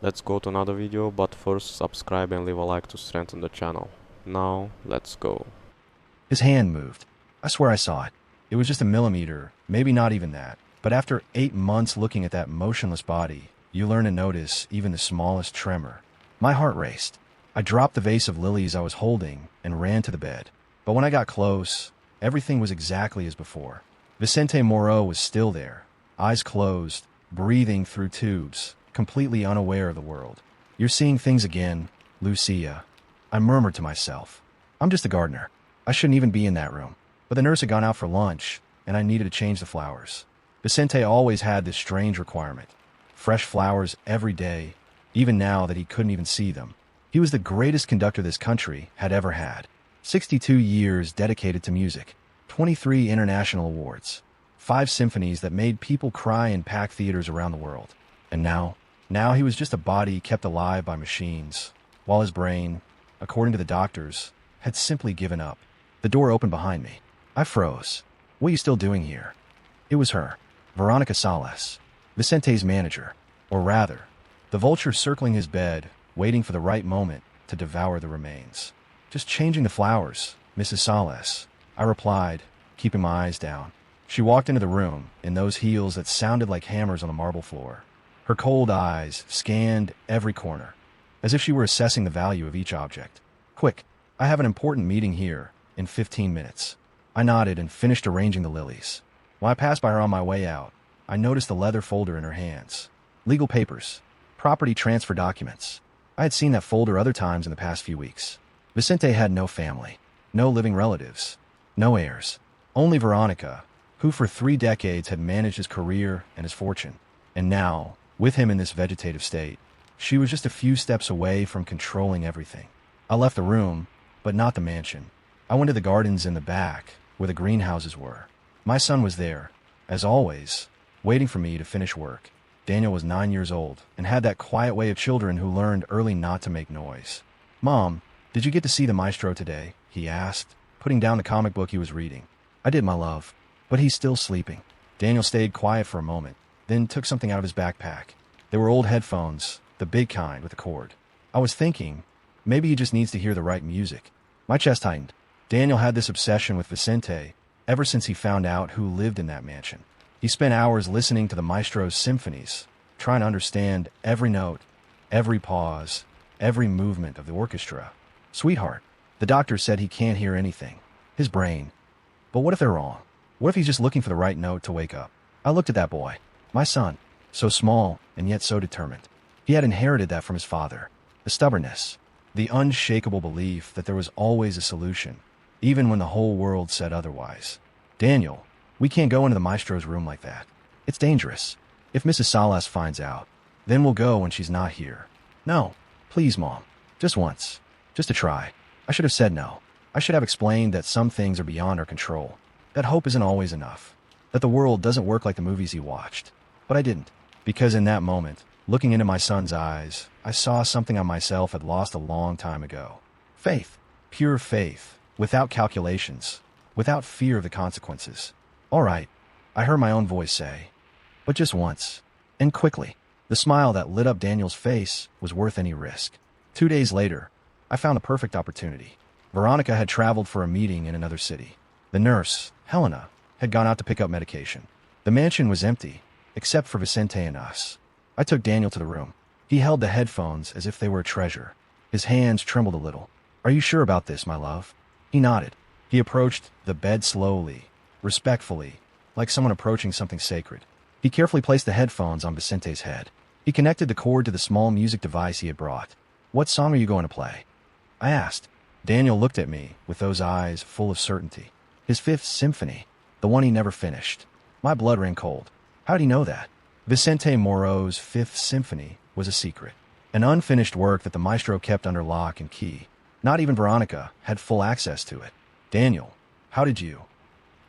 Let's go to another video, but first subscribe and leave a like to strengthen the channel. Now, let's go. His hand moved. I swear I saw it. It was just a millimeter, maybe not even that. But after 8 months looking at that motionless body, you learn to notice even the smallest tremor. My heart raced. I dropped the vase of lilies I was holding and ran to the bed. But when I got close, everything was exactly as before. Vicente Moreau was still there, eyes closed, breathing through tubes, completely unaware of the world. "You're seeing things again, Lucia," I murmured to myself. "I'm just a gardener. I shouldn't even be in that room." But the nurse had gone out for lunch, and I needed to change the flowers. Vicente always had this strange requirement. Fresh flowers every day, even now that he couldn't even see them. He was the greatest conductor this country had ever had. 62 years dedicated to music, 23 international awards, 5 symphonies that made people cry in packed theaters around the world. And now he was just a body kept alive by machines, while his brain, according to the doctors, had simply given up. The door opened behind me. I froze. "What are you still doing here?" It was her, Veronica Salas, Vicente's manager, or rather, the vulture circling his bed, waiting for the right moment to devour the remains. "Just changing the flowers, Mrs. Salas," I replied, keeping my eyes down. She walked into the room in those heels that sounded like hammers on the marble floor. Her cold eyes scanned every corner, as if she were assessing the value of each object. "Quick, I have an important meeting here in 15 minutes. I nodded and finished arranging the lilies. When I passed by her on my way out, I noticed the leather folder in her hands. Legal papers, property transfer documents. I had seen that folder other times in the past few weeks. Vicente had no family, no living relatives, no heirs. Only Veronica, who for 3 decades had managed his career and his fortune. And now, with him in this vegetative state, she was just a few steps away from controlling everything. I left the room, but not the mansion. I went to the gardens in the back, where the greenhouses were. My son was there, as always, waiting for me to finish work. Daniel was 9 years old and had that quiet way of children who learned early not to make noise. "Mom, did you get to see the maestro today?" he asked, putting down the comic book he was reading. "I did, my love, but he's still sleeping." Daniel stayed quiet for a moment, then took something out of his backpack. They were old headphones, the big kind with a cord. I was thinking, maybe he just needs to hear the right music. My chest tightened. Daniel had this obsession with Vicente ever since he found out who lived in that mansion. He spent hours listening to the maestro's symphonies, trying to understand every note, every pause, every movement of the orchestra. "Sweetheart, the doctor said he can't hear anything. His brain. But what if they're wrong? What if he's just looking for the right note to wake up?" I looked at that boy, my son, so small and yet so determined. He had inherited that from his father. The stubbornness, the unshakable belief that there was always a solution, even when the whole world said otherwise. "Daniel, we can't go into the maestro's room like that. It's dangerous. If Mrs. Salas finds out, then we'll go when she's not here." "No, please, Mom. Just once. Just to try." I should have said no. I should have explained that some things are beyond our control, that hope isn't always enough, that the world doesn't work like the movies he watched. But I didn't, because in that moment, looking into my son's eyes, I saw something I myself had lost a long time ago. Faith. Pure faith, without calculations, without fear of the consequences. "All right," I heard my own voice say, "but just once." And quickly. The smile that lit up Daniel's face was worth any risk. 2 days later, I found a perfect opportunity. Veronica had traveled for a meeting in another city. The nurse, Helena, had gone out to pick up medication. The mansion was empty, except for Vicente and us. I took Daniel to the room. He held the headphones as if they were a treasure. His hands trembled a little. "Are you sure about this, my love?" He nodded. He approached the bed slowly, respectfully, like someone approaching something sacred. He carefully placed the headphones on Vicente's head. He connected the cord to the small music device he had brought. "What song are you going to play?" I asked. Daniel looked at me with those eyes full of certainty. His Fifth Symphony, the one he never finished. My blood ran cold. How did he know that? Vicente Moreau's Fifth Symphony was a secret, an unfinished work that the maestro kept under lock and key. Not even Veronica had full access to it. "Daniel, how did you?"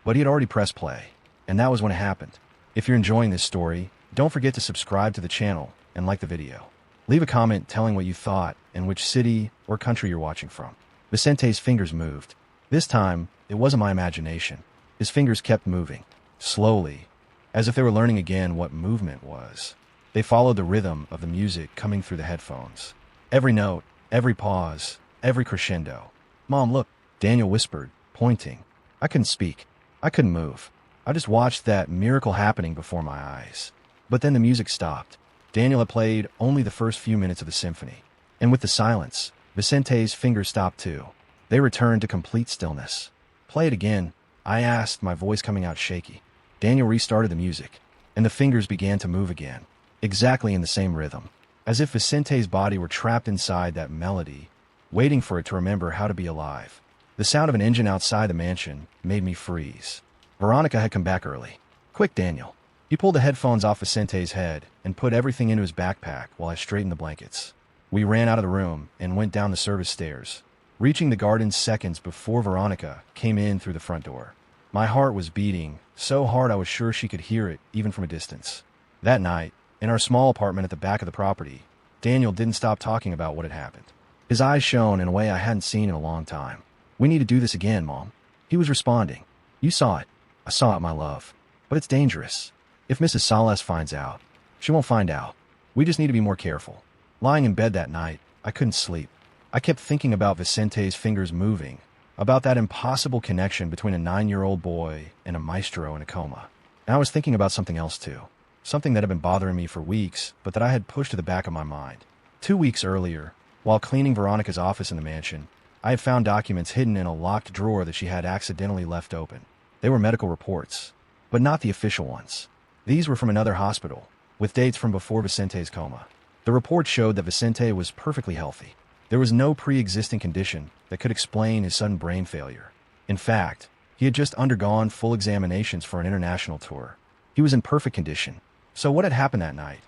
But he had already pressed play, and that was when it happened. If you're enjoying this story, don't forget to subscribe to the channel and like the video. Leave a comment telling what you thought and which city or country you're watching from. Vicente's fingers moved. This time, it wasn't my imagination. His fingers kept moving, slowly, as if they were learning again what movement was. They followed the rhythm of the music coming through the headphones. Every note, every pause, every crescendo. "Mom, look," Daniel whispered, pointing. I couldn't speak. I couldn't move. I just watched that miracle happening before my eyes. But then the music stopped. Daniel had played only the first few minutes of the symphony. And with the silence, Vicente's fingers stopped too. They returned to complete stillness. "Play it again," I asked, my voice coming out shaky. Daniel restarted the music, and the fingers began to move again, exactly in the same rhythm, as if Vicente's body were trapped inside that melody, waiting for it to remember how to be alive. The sound of an engine outside the mansion made me freeze. Veronica had come back early. "Quick, Daniel." He pulled the headphones off Vicente's head and put everything into his backpack while I straightened the blankets. We ran out of the room and went down the service stairs, reaching the garden seconds before Veronica came in through the front door. My heart was beating so hard I was sure she could hear it even from a distance. That night, in our small apartment at the back of the property, Daniel didn't stop talking about what had happened. His eyes shone in a way I hadn't seen in a long time. "We need to do this again, Mom." He was responding. "You saw it. I saw it, my love. But it's dangerous. If Mrs. Salas finds out, she won't find out. We just need to be more careful." Lying in bed that night, I couldn't sleep. I kept thinking about Vicente's fingers moving, about that impossible connection between a 9-year-old boy and a maestro in a coma. And I was thinking about something else too. Something that had been bothering me for weeks, but that I had pushed to the back of my mind. 2 weeks earlier, while cleaning Veronica's office in the mansion, I had found documents hidden in a locked drawer that she had accidentally left open. They were medical reports, but not the official ones. These were from another hospital, with dates from before Vicente's coma. The report showed that Vicente was perfectly healthy. There was no pre-existing condition that could explain his sudden brain failure. In fact, he had just undergone full examinations for an international tour. He was in perfect condition. So what had happened that night?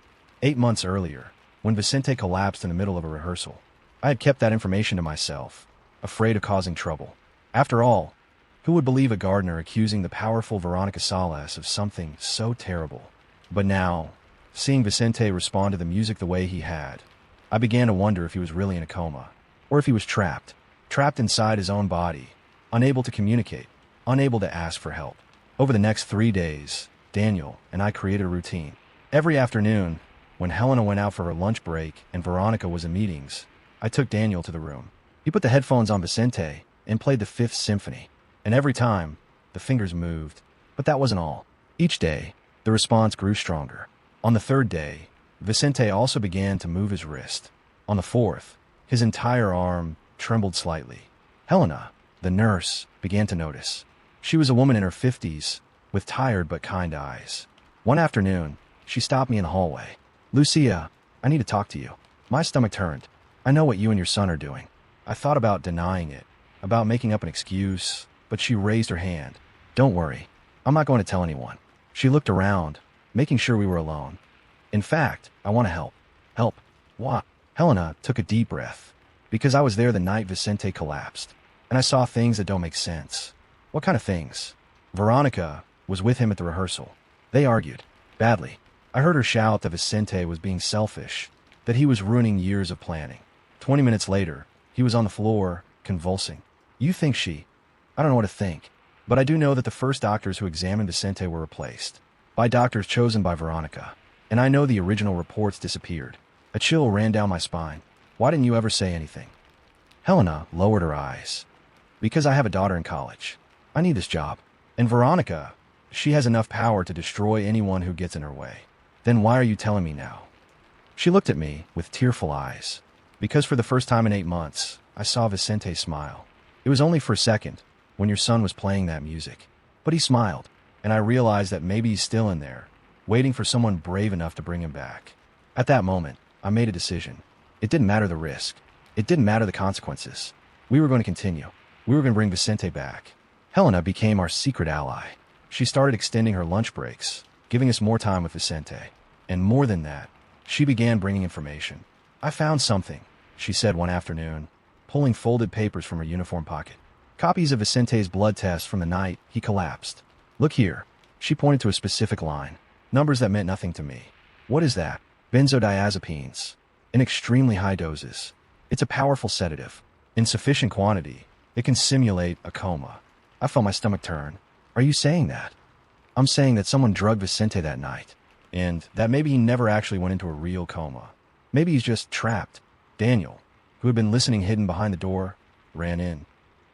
8 months earlier, when Vicente collapsed in the middle of a rehearsal. I had kept that information to myself, afraid of causing trouble. After all, who would believe a gardener accusing the powerful Veronica Salas of something so terrible? But now, seeing Vicente respond to the music the way he had, I began to wonder if he was really in a coma, or if he was trapped inside his own body, unable to communicate, unable to ask for help. Over the next 3 days, Daniel and I created a routine. Every afternoon, when Helena went out for her lunch break and Veronica was in meetings, I took Daniel to the room. He put the headphones on Vicente and played the Fifth Symphony, and every time, the fingers moved. But that wasn't all. Each day, the response grew stronger. On the 3rd day, Vicente also began to move his wrist. On the 4th, his entire arm trembled slightly. Helena, the nurse, began to notice. She was a woman in her 50s, with tired but kind eyes. One afternoon, she stopped me in the hallway. "Lucia, I need to talk to you." My stomach turned. "I know what you and your son are doing." I thought about denying it, about making up an excuse, but she raised her hand. "Don't worry. I'm not going to tell anyone." She looked around, making sure we were alone. "In fact, I want to help." "Help? What?" Helena took a deep breath. "Because I was there the night Vicente collapsed, and I saw things that don't make sense." "What kind of things?" "Veronica was with him at the rehearsal. They argued. Badly. I heard her shout that Vicente was being selfish, that he was ruining years of planning. 20 minutes later, he was on the floor, convulsing. You think I don't know what to think, but I do know that the first doctors who examined Vicente were replaced by doctors chosen by Veronica. And I know the original reports disappeared. A chill ran down my spine. Why didn't you ever say anything?" Helena lowered her eyes. "Because I have a daughter in college. I need this job. And Veronica, she has enough power to destroy anyone who gets in her way. Then why are you telling me now?" She looked at me with tearful eyes. "Because for the first time in 8 months, I saw Vicente smile. It was only for a second, when your son was playing that music. But he smiled, and I realized that maybe he's still in there, waiting for someone brave enough to bring him back. At that moment, I made a decision. It didn't matter the risk. It didn't matter the consequences. We were going to continue. We were going to bring Vicente back." Helena became our secret ally. She started extending her lunch breaks, giving us more time with Vicente. And more than that, she began bringing information. "I found something," she said one afternoon, pulling folded papers from her uniform pocket. "Copies of Vicente's blood tests from the night he collapsed. Look here." She pointed to a specific line. Numbers that meant nothing to me. "What is that?" "Benzodiazepines. In extremely high doses. It's a powerful sedative. In sufficient quantity, it can simulate a coma." I felt my stomach turn. "Are you saying that?" "I'm saying that someone drugged Vicente that night. and that maybe he never actually went into a real coma. Maybe he's just trapped. Daniel, who had been listening hidden behind the door, ran in.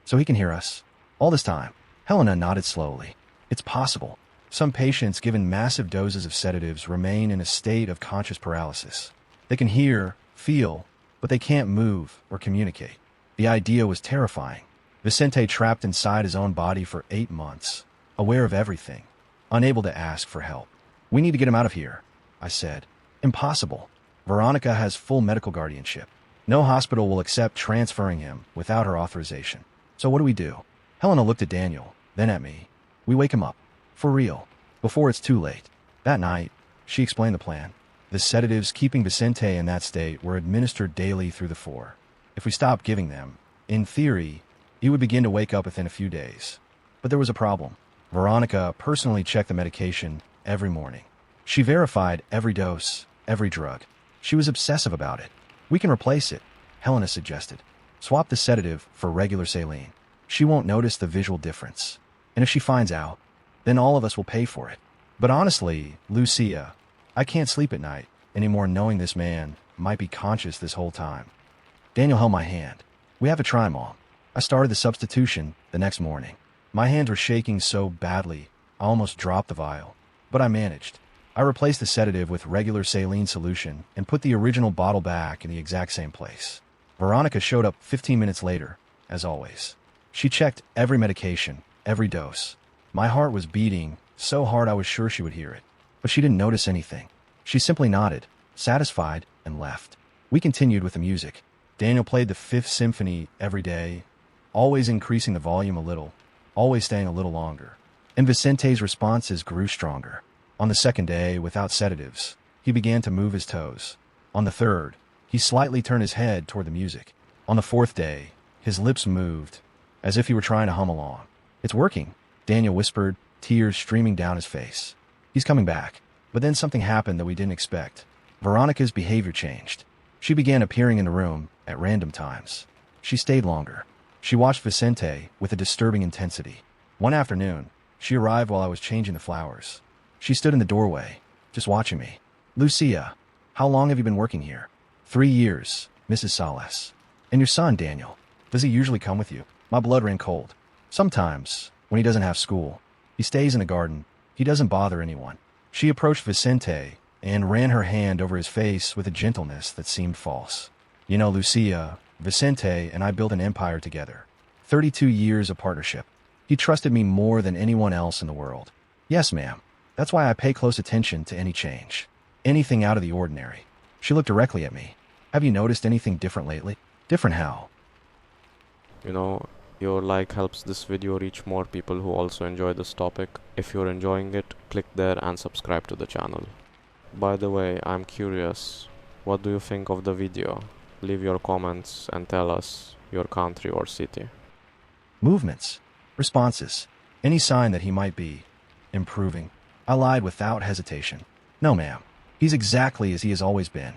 So he can hear us. All this time, Helena nodded slowly. It's possible. Some patients given massive doses of sedatives remain in a state of conscious paralysis. They can hear, feel, but they can't move or communicate. The idea was terrifying. Vicente trapped inside his own body for 8 months, aware of everything, unable to ask for help. We need to get him out of here, I said. Impossible. Veronica has full medical guardianship. No hospital will accept transferring him without her authorization. So what do we do? Helena looked at Daniel, then at me. We wake him up. For real. Before it's too late. That night, she explained the plan. The sedatives keeping Vicente in that state were administered daily through the 4. If we stopped giving them, in theory, he would begin to wake up within a few days. But there was a problem. Veronica personally checked the medication every morning. She verified every dose, every drug. She was obsessive about it. We can replace it, Helena suggested. Swap the sedative for regular saline. She won't notice the visual difference. And if she finds out, then all of us will pay for it. But honestly, Lucia, I can't sleep at night anymore knowing this man might be conscious this whole time. Daniel held my hand. We have to try, Mom. I started the substitution the next morning. My hands were shaking so badly, I almost dropped the vial. But I managed. I replaced the sedative with regular saline solution and put the original bottle back in the exact same place. Veronica showed up 15 minutes later, as always. She checked every medication, every dose. My heart was beating so hard I was sure she would hear it. But she didn't notice anything. She simply nodded, satisfied, and left. We continued with the music. Daniel played the Fifth Symphony every day, always increasing the volume a little, always staying a little longer. And Vicente's responses grew stronger. On the second day, without sedatives, he began to move his toes. On the third, he slightly turned his head toward the music. On the fourth day, his lips moved, as if he were trying to hum along. It's working, Daniel whispered, tears streaming down his face. He's coming back. But then something happened that we didn't expect. Veronica's behavior changed. She began appearing in the room at random times. She stayed longer. She watched Vicente with a disturbing intensity. One afternoon, she arrived while I was changing the flowers. She stood in the doorway, just watching me. Lucia, how long have you been working here? 3 years, Mrs. Salas. And your son, Daniel, does he usually come with you? My blood ran cold. Sometimes, when he doesn't have school, he stays in the garden. He doesn't bother anyone. She approached Vicente and ran her hand over his face with a gentleness that seemed false. You know, Lucia, Vicente and I built an empire together. 32 years of partnership. He trusted me more than anyone else in the world. Yes, ma'am. That's why I pay close attention to any change. Anything out of the ordinary. She looked directly at me. Have you noticed anything different lately? Different how? You know, your like helps this video reach more people who also enjoy this topic. If you're enjoying it, click there and subscribe to the channel. By the way, I'm curious, what do you think of the video? Leave your comments and tell us your country or city. Movements. Responses. Any sign that he might be improving. I lied without hesitation. No, ma'am. He's exactly as he has always been.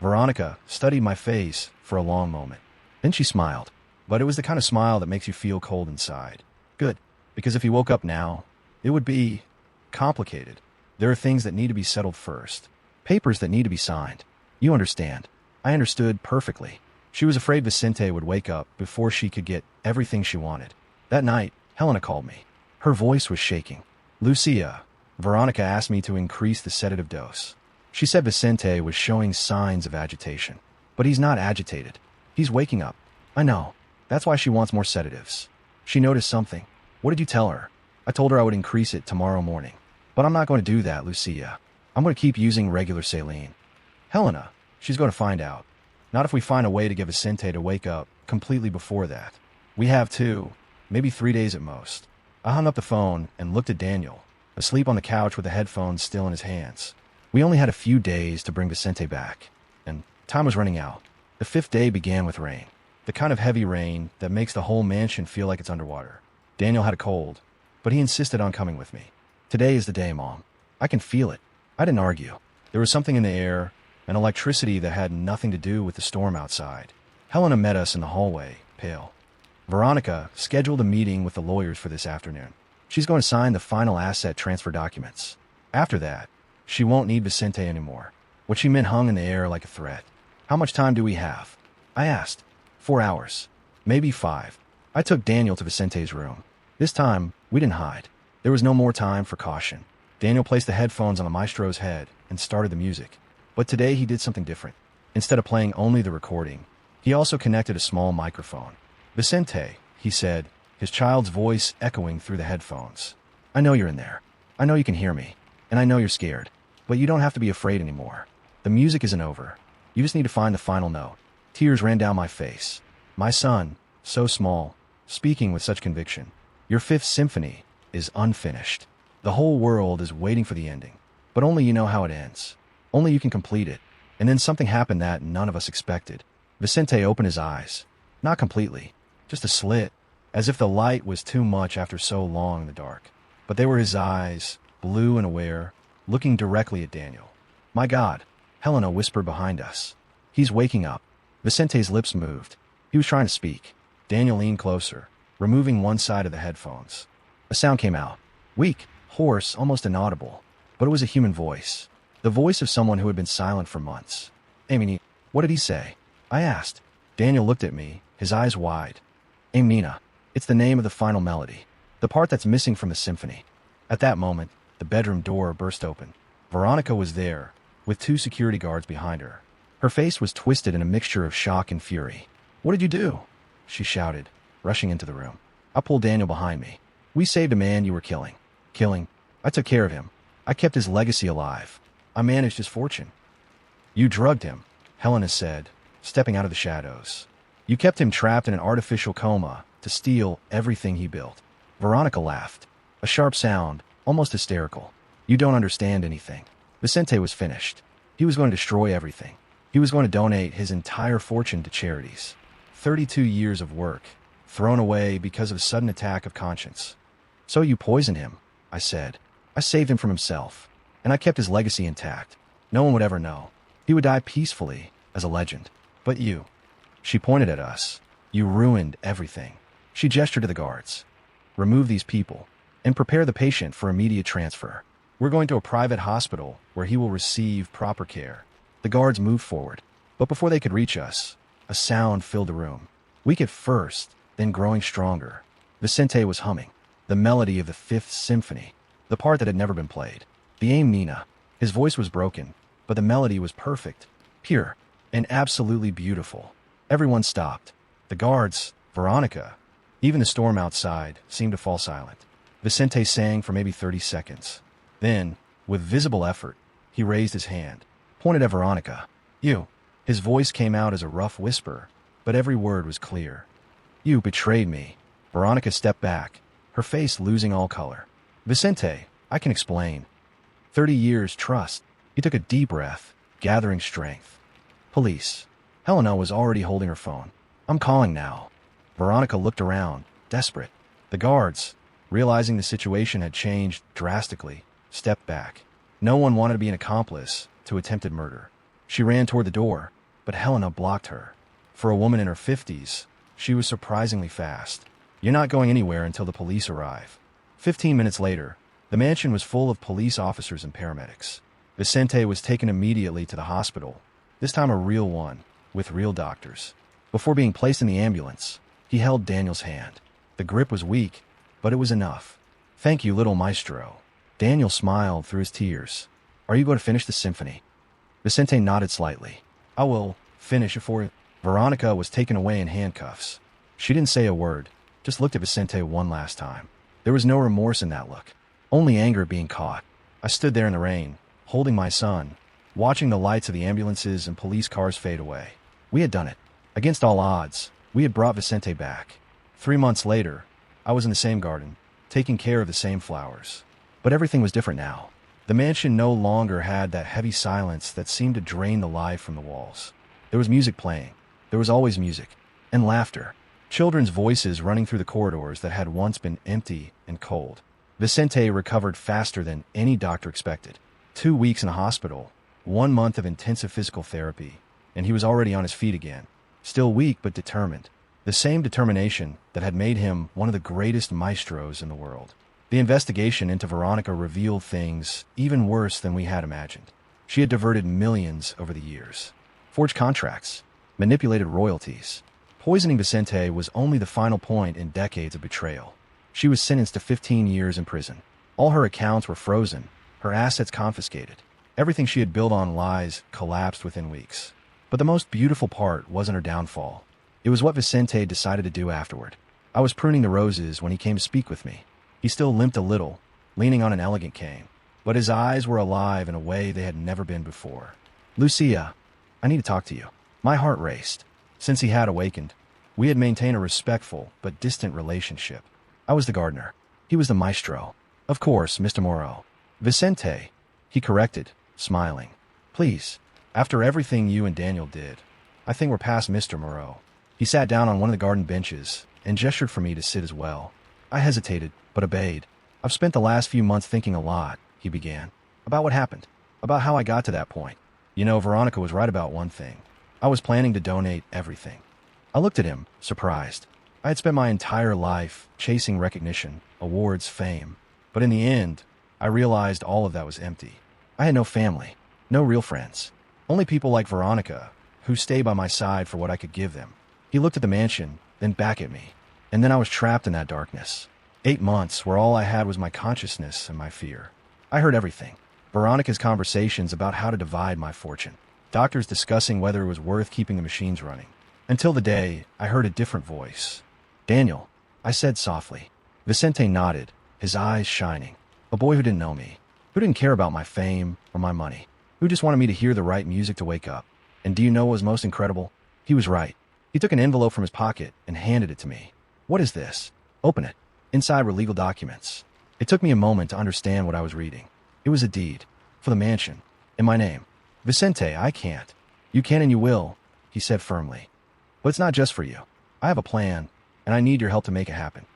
Veronica studied my face for a long moment. Then she smiled. But it was the kind of smile that makes you feel cold inside. Good. Because if he woke up now, it would be complicated. There are things that need to be settled first. Papers that need to be signed. You understand. I understood perfectly. She was afraid Vicente would wake up before she could get everything she wanted. That night, Helena called me. Her voice was shaking. Lucia, Veronica asked me to increase the sedative dose. She said Vicente was showing signs of agitation. But he's not agitated. He's waking up. I know. That's why she wants more sedatives. She noticed something. What did you tell her? I told her I would increase it tomorrow morning. But I'm not going to do that, Lucia. I'm going to keep using regular saline. Helena, she's going to find out. Not if we find a way to get Vicente to wake up completely before that. We have 2, maybe 3 days at most. I hung up the phone and looked at Daniel, asleep on the couch with the headphones still in his hands. We only had a few days to bring Vicente back, and time was running out. The 5th day began with rain. The kind of heavy rain that makes the whole mansion feel like it's underwater. Daniel had a cold, but he insisted on coming with me. Today is the day, Mom. I can feel it. I didn't argue. There was something in the air, an electricity that had nothing to do with the storm outside. Helena met us in the hallway, pale. Veronica scheduled a meeting with the lawyers for this afternoon. She's going to sign the final asset transfer documents. After that, She won't need Vicente anymore. What she meant hung in the air like a threat. How much time do we have? I asked. 4 hours. Maybe 5. I took Daniel to Vicente's room. This time, we didn't hide. There was no more time for caution. Daniel placed the headphones on the maestro's head and started the music. But today he did something different. Instead of playing only the recording, he also connected a small microphone. Vicente, he said, his child's voice echoing through the headphones. I know you're in there. I know you can hear me. And I know you're scared. But you don't have to be afraid anymore. The music isn't over. You just need to find the final note. Tears ran down my face. My son, so small, speaking with such conviction. Your fifth symphony is unfinished. The whole world is waiting for the ending. But only you know how it ends. Only you can complete it. And then something happened that none of us expected. Vicente opened his eyes. Not completely. Just a slit. As if the light was too much after so long in the dark. But they were his eyes, blue and aware, looking directly at Daniel. My God, Helena whispered behind us. He's waking up. Vicente's lips moved. He was trying to speak. Daniel leaned closer, removing one side of the headphones. A sound came out. Weak, hoarse, almost inaudible. But it was a human voice. The voice of someone who had been silent for months. Amy, what did he say? I asked. Daniel looked at me, his eyes wide. Nina. It's the name of the final melody. The part that's missing from the symphony. At that moment, the bedroom door burst open. Veronica was there, with 2 security guards behind her. Her face was twisted in a mixture of shock and fury. What did you do? She shouted, rushing into the room. I pulled Daniel behind me. We saved a man you were killing. Killing? I took care of him. I kept his legacy alive. I managed his fortune. You drugged him, Helena said, stepping out of the shadows. You kept him trapped in an artificial coma to steal everything he built. Veronica laughed. A sharp sound, almost hysterical. You don't understand anything. Vicente was finished. He was going to destroy everything. He was going to donate his entire fortune to charities. 32 years of work, thrown away because of a sudden attack of conscience. So you poisoned him, I said. I saved him from himself, and I kept his legacy intact. No one would ever know. He would die peacefully, as a legend. But you. She pointed at us. You ruined everything. She gestured to the guards. Remove these people, and prepare the patient for immediate transfer. We're going to a private hospital where he will receive proper care. The guards moved forward, but before they could reach us, a sound filled the room. Weak at first, then growing stronger. Vicente was humming. The melody of the Fifth Symphony. The part that had never been played. The aim Nina. His voice was broken, but the melody was perfect, pure, and absolutely beautiful. Everyone stopped. The guards, Veronica, even the storm outside seemed to fall silent. Vicente sang for maybe 30 seconds. Then, with visible effort, he raised his hand, pointed at Veronica. You. His voice came out as a rough whisper, but every word was clear. You betrayed me. Veronica stepped back, her face losing all color. Vicente, I can explain. 30 years trust. He took a deep breath, gathering strength. Police. Helena was already holding her phone. I'm calling now. Veronica looked around, desperate. The guards, realizing the situation had changed drastically, stepped back. No one wanted to be an accomplice to attempted murder. She ran toward the door, but Helena blocked her. For a woman in her 50s, she was surprisingly fast. You're not going anywhere until the police arrive. 15 minutes later, the mansion was full of police officers and paramedics. Vicente was taken immediately to the hospital, this time a real one, with real doctors. Before being placed in the ambulance, he held Daniel's hand. The grip was weak, but it was enough. Thank you, little maestro. Daniel smiled through his tears. Are you going to finish the symphony? Vicente nodded slightly. I will finish it for you. Veronica was taken away in handcuffs. She didn't say a word, just looked at Vicente one last time. There was no remorse in that look, only anger at being caught. I stood there in the rain, holding my son, watching the lights of the ambulances and police cars fade away. We had done it. Against all odds, we had brought Vicente back. 3 months later, I was in the same garden, taking care of the same flowers. But everything was different now. The mansion no longer had that heavy silence that seemed to drain the life from the walls. There was music playing. There was always music. And laughter. Children's voices running through the corridors that had once been empty and cold. Vicente recovered faster than any doctor expected. 2 weeks in a hospital, 1 month of intensive physical therapy, and he was already on his feet again. Still weak but determined. The same determination that had made him one of the greatest maestros in the world. The investigation into Veronica revealed things even worse than we had imagined. She had diverted millions over the years, forged contracts, manipulated royalties. Poisoning Vicente was only the final point in decades of betrayal. She was sentenced to 15 years in prison. All her accounts were frozen, her assets confiscated. Everything she had built on lies collapsed within weeks. But the most beautiful part wasn't her downfall. It was what Vicente decided to do afterward. I was pruning the roses when he came to speak with me. He still limped a little, leaning on an elegant cane, but his eyes were alive in a way they had never been before. "Lucia, I need to talk to you." My heart raced. Since he had awakened, we had maintained a respectful but distant relationship. I was the gardener. He was the maestro. "Of course, Mr. Moreau." "Vicente," he corrected, smiling. "Please, after everything you and Daniel did, I think we're past Mr. Moreau." He sat down on one of the garden benches and gestured for me to sit as well. I hesitated, but obeyed. "I've spent the last few months thinking a lot," he began. "About what happened. About how I got to that point. You know, Veronica was right about one thing. I was planning to donate everything." I looked at him, surprised. I had spent my entire life chasing recognition, awards, fame. But in the end, I realized all of that was empty. I had no family, no real friends. Only people like Veronica, who stayed by my side for what I could give them. He looked at the mansion, then back at me. And then I was trapped in that darkness. 8 months where all I had was my consciousness and my fear. I heard everything. Veronica's conversations about how to divide my fortune. Doctors discussing whether it was worth keeping the machines running. Until the day I heard a different voice. "Daniel," I said softly. Vicente nodded, his eyes shining. A boy who didn't know me, who didn't care about my fame or my money, who just wanted me to hear the right music to wake up. And do you know what was most incredible? He was right. He took an envelope from his pocket and handed it to me. "What is this?" "Open it." Inside were legal documents. It took me a moment to understand what I was reading. It was a deed. For the mansion. In my name. "Vicente, I can't." "You can and you will," he said firmly. "But it's not just for you. I have a plan, and I need your help to make it happen."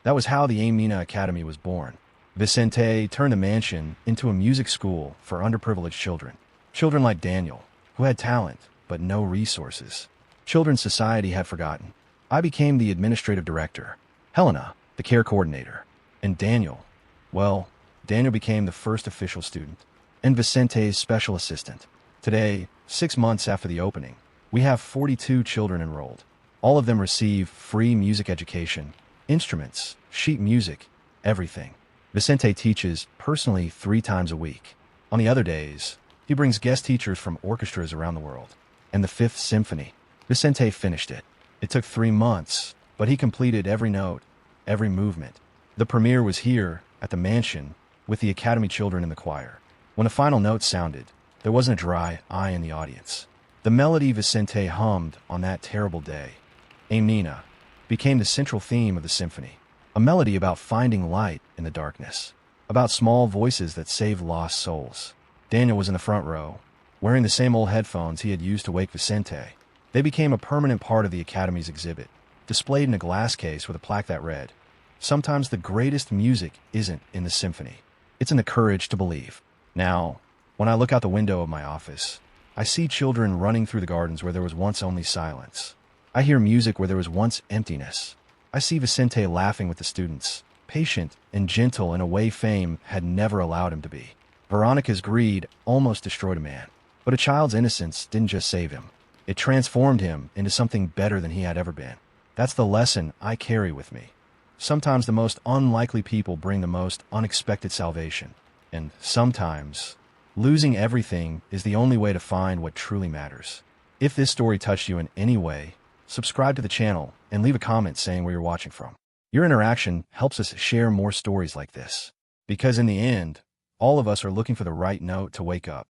That was how the Amina Academy was born. Vicente turned the mansion into a music school for underprivileged children. Children like Daniel, who had talent, but no resources. Children society had forgotten. I became the administrative director. Helena, the care coordinator. And Daniel, well, Daniel became the first official student. And Vicente's special assistant. Today, 6 months after the opening, we have 42 children enrolled. All of them receive free music education, instruments, sheet music, everything. Vicente teaches personally 3 times a week. On the other days, he brings guest teachers from orchestras around the world. And the Fifth Symphony, Vicente finished it. It took 3 months, but he completed every note, every movement. The premiere was here, at the mansion, with the Academy children in the choir. When the final note sounded, there wasn't a dry eye in the audience. The melody Vicente hummed on that terrible day, Amina, became the central theme of the symphony. A melody about finding light in the darkness, about small voices that save lost souls. Daniel was in the front row, wearing the same old headphones he had used to wake Vicente. They became a permanent part of the Academy's exhibit, displayed in a glass case with a plaque that read, "Sometimes the greatest music isn't in the symphony. It's in the courage to believe." Now, when I look out the window of my office, I see children running through the gardens where there was once only silence. I hear music where there was once emptiness. I see Vicente laughing with the students, patient and gentle in a way fame had never allowed him to be. Veronica's greed almost destroyed a man, but a child's innocence didn't just save him. It transformed him into something better than he had ever been. That's the lesson I carry with me. Sometimes the most unlikely people bring the most unexpected salvation. And sometimes, losing everything is the only way to find what truly matters. If this story touched you in any way, subscribe to the channel and leave a comment saying where you're watching from. Your interaction helps us share more stories like this. Because in the end, all of us are looking for the right note to wake up.